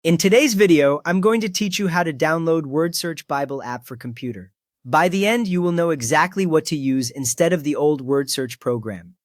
In today's video, I'm going to teach you how to download Word Search Bible app for computer. By the end, you will know exactly what to use instead of the old Word Search program.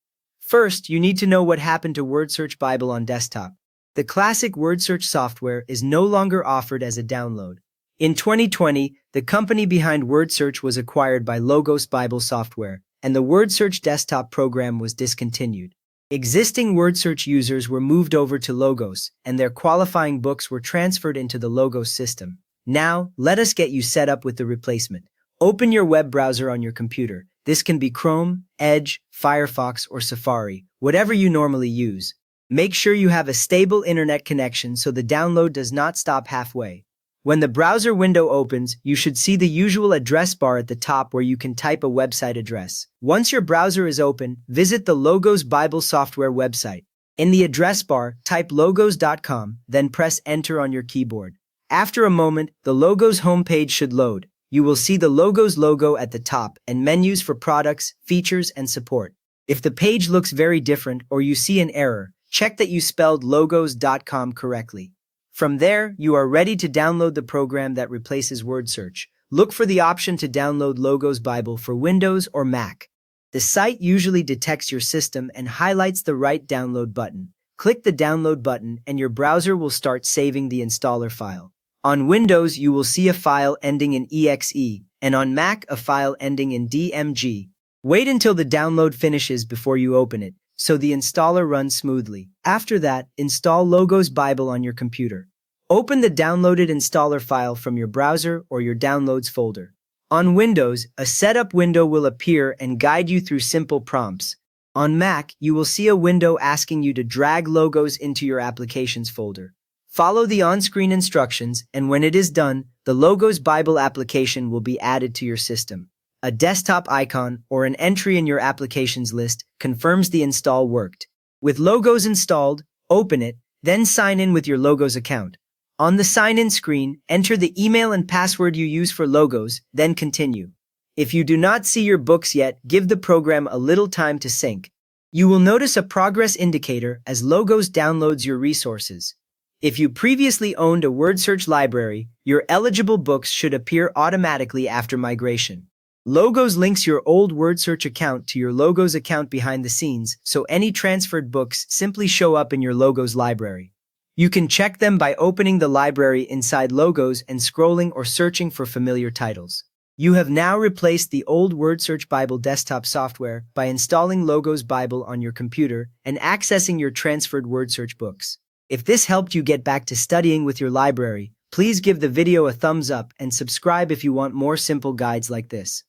First, you need to know what happened to Word Search Bible on desktop. The classic Word Search software is no longer offered as a download. In 2020, the company behind Word Search was acquired by Logos Bible Software, and the Word Search desktop program was discontinued. Existing Word Search users were moved over to Logos, and their qualifying books were transferred into the Logos system. Now, let us get you set up with the replacement. Open your web browser on your computer. This can be Chrome, Edge, Firefox, or Safari, whatever you normally use. Make sure you have a stable internet connection so the download does not stop halfway. When the browser window opens, you should see the usual address bar at the top where you can type a website address. Once your browser is open, visit the Logos Bible Software website. In the address bar, type logos.com, then press enter on your keyboard. After a moment, the Logos homepage should load. You will see the Logos logo at the top and menus for products, features, and support. If the page looks very different or you see an error, check that you spelled logos.com correctly. From there, you are ready to download the program that replaces Word Search. Look for the option to download Logos Bible for Windows or Mac. The site usually detects your system and highlights the right download button. Click the download button and your browser will start saving the installer file. On Windows, you will see a file ending in exe, and on Mac, a file ending in DMG. Wait until the download finishes before you open it, so the installer runs smoothly. After that, install Logos Bible on your computer. Open the downloaded installer file from your browser or your downloads folder. On Windows, a setup window will appear and guide you through simple prompts. On Mac, you will see a window asking you to drag Logos into your applications folder. Follow the on-screen instructions, and when it is done, the Logos Bible application will be added to your system. A desktop icon or an entry in your applications list confirms the install worked. With Logos installed, open it, then sign in with your Logos account. On the sign-in screen, enter the email and password you use for Logos, then continue. If you do not see your books yet, give the program a little time to sync. You will notice a progress indicator as Logos downloads your resources. If you previously owned a Word Search library, your eligible books should appear automatically after migration. Logos links your old Word Search account to your Logos account behind the scenes, so any transferred books simply show up in your Logos library. You can check them by opening the library inside Logos and scrolling or searching for familiar titles. You have now replaced the old Word Search Bible desktop software by installing Logos Bible on your computer and accessing your transferred Word Search books. If this helped you get back to studying with your library, please give the video a thumbs up and subscribe if you want more simple guides like this.